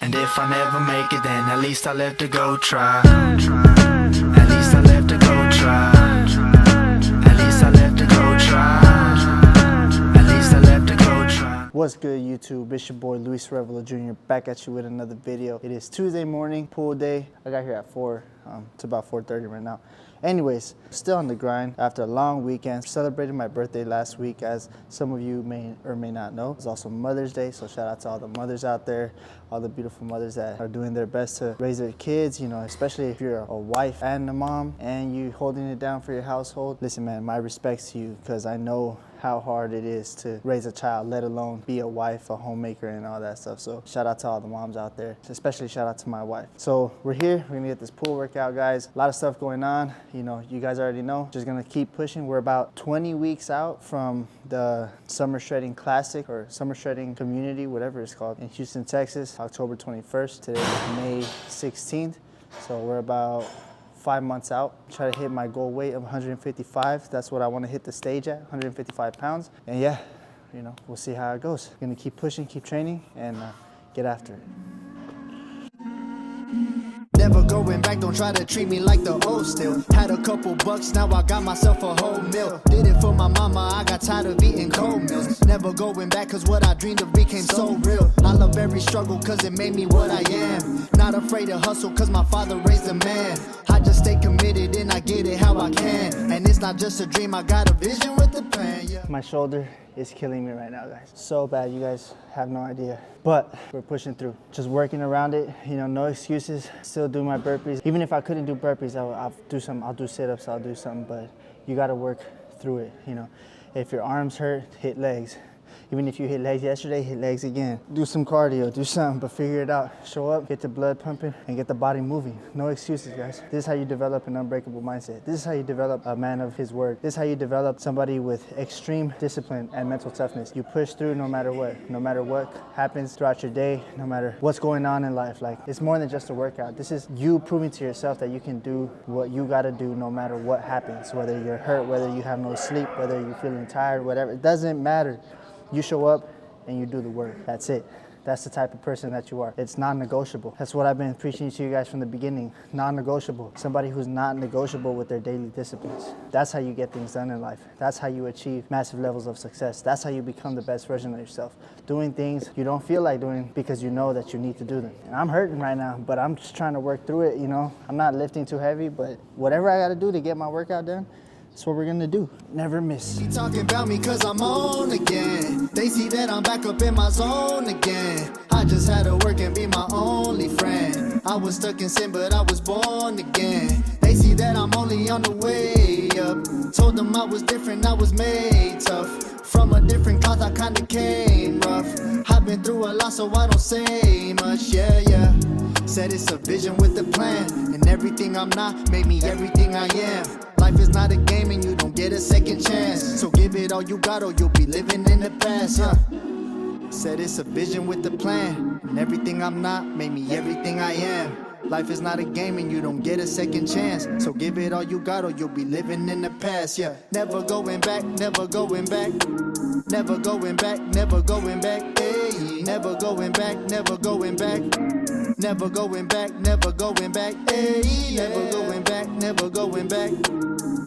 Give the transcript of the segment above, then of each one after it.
And if I never make it, then at least I left to go try. At least I left to go try. At least I left to go try. At least I left to go try. What's good, YouTube? It's your boy Luis Revelo Jr. back at you with another video. It is Tuesday morning, pool day. I got here at 4. It's about 4:30 right now. Anyways, still on the grind after a long weekend. Celebrated my birthday last week, as some of you may or may not know. It's also Mother's Day, so shout out to all the mothers out there, all the beautiful mothers that are doing their best to raise their kids, you know, especially if you're a wife and a mom and you holding it down for your household. Listen, man, my respects to you, because I know how hard it is to raise a child, let alone be a wife, a homemaker, and all that stuff. So shout out to all the moms out there, especially shout out to my wife. So we're here, we're gonna get this pool workout, guys. A lot of stuff going on, you know, you guys already know. Just gonna keep pushing. We're about 20 weeks out from the Summer Shredding Classic, or Summer Shredding Community, whatever it's called, in Houston, Texas, October 21st. Today is May 16th. So we're about 5 months out. Try to hit my goal weight of 155. That's what I want to hit the stage at, 155 pounds. And yeah, you know, we'll see how it goes. Gonna keep pushing, keep training, and get after it. Never going back, don't try to treat me like the old still. Had a couple bucks, now I got myself a whole meal. Did it for my mama, I got tired of eating cold meals. Never going back, cause what I dreamed of became so real. I love every struggle, cause it made me what I am. Not afraid to hustle, cause my father raised a man. I just stay committed and I get it how I can. And it's not just a dream, I got a vision with a plan, yeah. My shoulder is killing me right now, guys. So bad, you guys have no idea. But we're pushing through, just working around it. You know, no excuses. Still do my burpees. Even if I couldn't do burpees, I'll do something. I'll do sit-ups, I'll do something. But you gotta work through it, you know. If your arms hurt, hit legs. Even if you hit legs yesterday, hit legs again. Do some cardio, do something, but figure it out. Show up, get the blood pumping, and get the body moving. No excuses, guys. This is how you develop an unbreakable mindset. This is how you develop a man of his word. This is how you develop somebody with extreme discipline and mental toughness. You push through no matter what happens throughout your day, no matter what's going on in life. Like, it's more than just a workout. This is you proving to yourself that you can do what you gotta do no matter what happens. Whether you're hurt, whether you have no sleep, whether you're feeling tired, whatever, it doesn't matter. You show up and you do the work. That's it. That's the type of person that you are. It's non-negotiable. That's what I've been preaching to you guys from the beginning. Non-negotiable. Somebody who's not negotiable with their daily disciplines. That's how you get things done in life. That's how you achieve massive levels of success. That's how you become the best version of yourself. Doing things you don't feel like doing because you know that you need to do them. And I'm hurting right now, but I'm just trying to work through it, you know. I'm not lifting too heavy, but whatever I gotta do to get my workout done, that's what we're gonna do. Never miss. They talking about me cause I'm on again. They see that I'm back up in my zone again. I just had to work and be my only friend. I was stuck in sin, but I was born again. They see that I'm only on the way up. Told them I was different, I was made tough. From a different cloth, I kinda came rough. I've been through a lot, so I don't say much, yeah. Said it's a vision with a plan. And everything I'm not made me everything I am. Life is not a game and you don't get a second chance. So give it all you got or you'll be living in the past, huh? Said it's a vision with a plan. And everything I'm not made me everything I am. Life is not a game and you don't get a second chance. So give it all you got or you'll be living in the past, yeah. Never going back, never going back. Never going back, never going back, hey. Never going back, never going back. Never going back, never going back, hey. Never going back, never going back.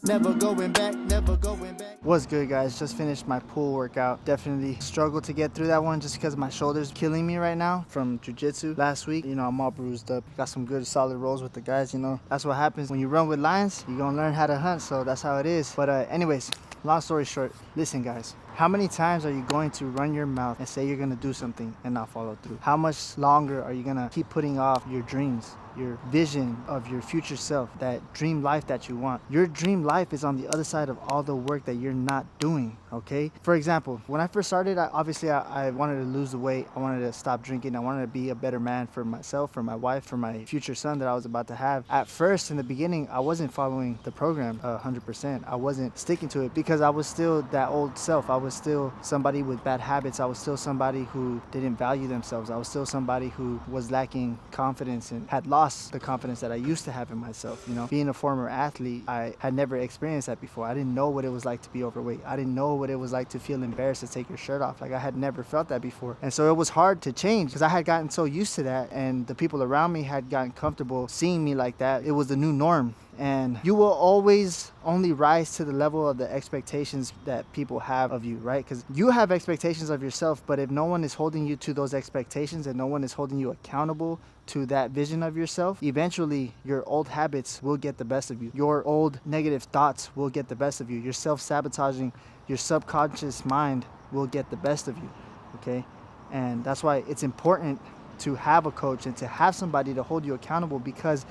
Never going back, never going back. What's good, guys? Just finished my pool workout. Definitely struggled to get through that one just because my shoulder's killing me right now from jiu-jitsu last week. You know, I'm all bruised up. Got some good solid rolls with the guys, you know. That's what happens when you run with lions. You're gonna learn how to hunt, so that's how it is. But anyways, long story short, listen, guys. How many times are you going to run your mouth and say you're gonna do something and not follow through? How much longer are you gonna keep putting off your dreams, your vision of your future self, that dream life that you want? Your dream life is on the other side of all the work that you're not doing, okay? For example, when I first started, I wanted to lose the weight. I wanted to stop drinking. I wanted to be a better man for myself, for my wife, for my future son that I was about to have. At first, in the beginning, I wasn't following the program 100%. I wasn't sticking to it because I was still that old self. I was still somebody with bad habits. I was still somebody who didn't value themselves. I was still somebody who was lacking confidence and had lost the confidence that I used to have in myself. You know, being a former athlete, I had never experienced that before. I didn't know what it was like to be overweight. I didn't know what it was like to feel embarrassed to take your shirt off. Like, I had never felt that before. And so it was hard to change because I had gotten so used to that, and the people around me had gotten comfortable seeing me like that. It was the new norm. And you will always only rise to the level of the expectations that people have of you, right? Because you have expectations of yourself, but if no one is holding you to those expectations and no one is holding you accountable to that vision of yourself, eventually your old habits will get the best of you. Your old negative thoughts will get the best of you. Your self-sabotaging, your subconscious mind will get the best of you, okay? And that's why it's important to have a coach and to have somebody to hold you accountable, because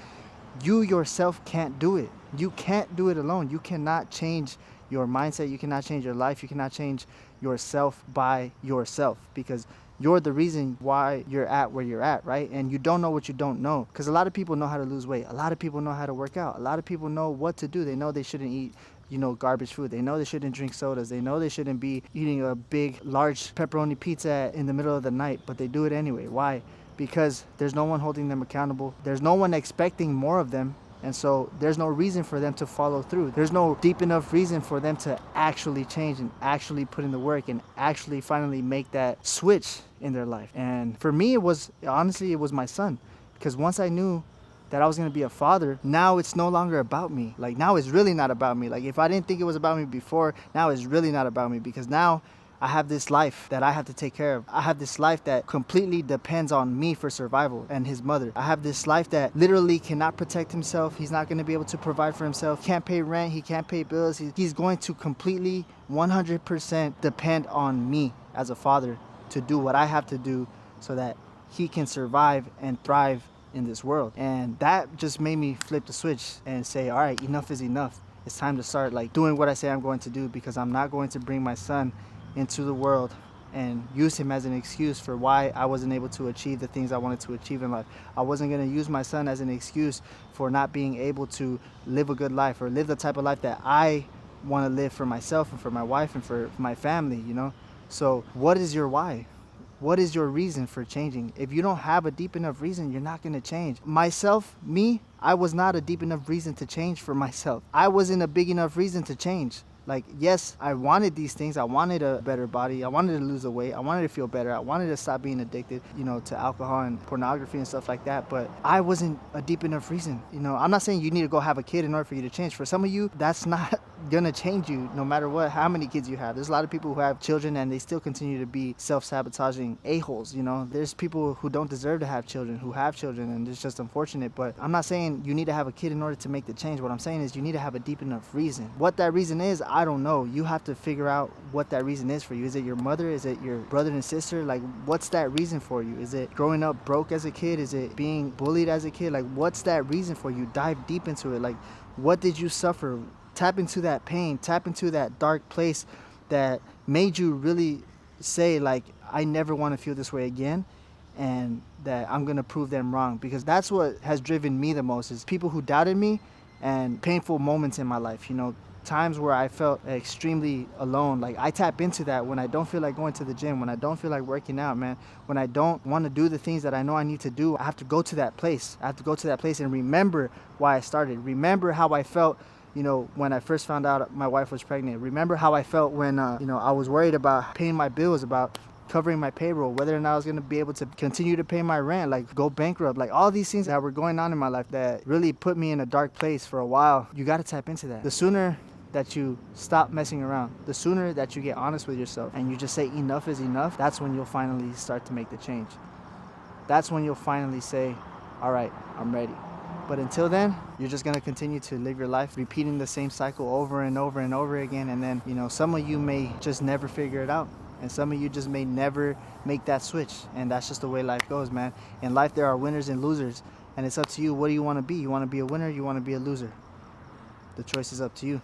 you yourself can't do it. You can't do it alone. You cannot change your mindset. You cannot change your life. You cannot change yourself by yourself, because you're the reason why you're at where you're at, right? And you don't know what you don't know, because a lot of people know how to lose weight. A lot of people know how to work out. A lot of people know what to do. They know they shouldn't eat, garbage food. They know they shouldn't drink sodas. They know they shouldn't be eating a big, large pepperoni pizza in the middle of the night, but they do it anyway. Why? Because there's no one holding them accountable. There's no one expecting more of them. And so there's no reason for them to follow through. There's no deep enough reason for them to actually change and actually put in the work and actually finally make that switch in their life. And for me, it was my son. Because once I knew that I was going to be a father, now it's no longer about me. Like, now it's really not about me. Like, if I didn't think it was about me before, now it's really not about me, because now I have this life that I have to take care of. I have this life that completely depends on me for survival and his mother. I have this life that literally cannot protect himself. He's not going to be able to provide for himself. He can't pay rent. He can't pay bills. He's going to completely 100% depend on me as a father to do what I have to do so that he can survive and thrive in this world. And that just made me flip the switch and say, all right, enough is enough. It's time to start doing what I say I'm going to do, because I'm not going to bring my son into the world and use him as an excuse for why I wasn't able to achieve the things I wanted to achieve in life. I wasn't going to use my son as an excuse for not being able to live a good life or live the type of life that I want to live for myself and for my wife and for my family, So what is your why? What is your reason for changing? If you don't have a deep enough reason, you're not going to change. I was not a deep enough reason to change for myself. I wasn't a big enough reason to change. Yes, I wanted these things. I wanted a better body. I wanted to lose the weight. I wanted to feel better. I wanted to stop being addicted, to alcohol and pornography and stuff like that. But I wasn't a deep enough reason. I'm not saying you need to go have a kid in order for you to change. For some of you, that's not gonna change you no matter how many kids you have. There's a lot of people who have children and they still continue to be self-sabotaging a-holes. There's people who don't deserve to have children, who have children, and it's just unfortunate. But I'm not saying you need to have a kid in order to make the change. What I'm saying is you need to have a deep enough reason. What that reason is, I don't know. You have to figure out what that reason is for you. Is it your mother? Is it your brother and sister? What's that reason for you? Is it growing up broke as a kid? Is it being bullied as a kid? What's that reason for you? Dive deep into it. What did you suffer? Tap into that pain. Tap into that dark place that made you really say, I never want to feel this way again, and that I'm going to prove them wrong. Because that's what has driven me the most, is people who doubted me and painful moments in my life, times where I felt extremely alone. I tap into that when I don't feel like going to the gym, when I don't feel like working out, man. When I don't want to do the things that I know I need to do, I have to go to that place. I have to go to that place and remember why I started. Remember how I felt, when I first found out my wife was pregnant. Remember how I felt when, I was worried about paying my bills, about covering my payroll, whether or not I was going to be able to continue to pay my rent, go bankrupt, all these things that were going on in my life that really put me in a dark place for a while. You got to tap into that. The sooner that you stop messing around, the sooner that you get honest with yourself and you just say enough is enough, that's when you'll finally start to make the change. That's when you'll finally say, all right, I'm ready. But until then, you're just going to continue to live your life repeating the same cycle over and over and over again. And then, some of you may just never figure it out. And some of you just may never make that switch. And that's just the way life goes, man. In life, there are winners and losers. And it's up to you. What do you want to be? You want to be a winner? You want to be a loser? The choice is up to you.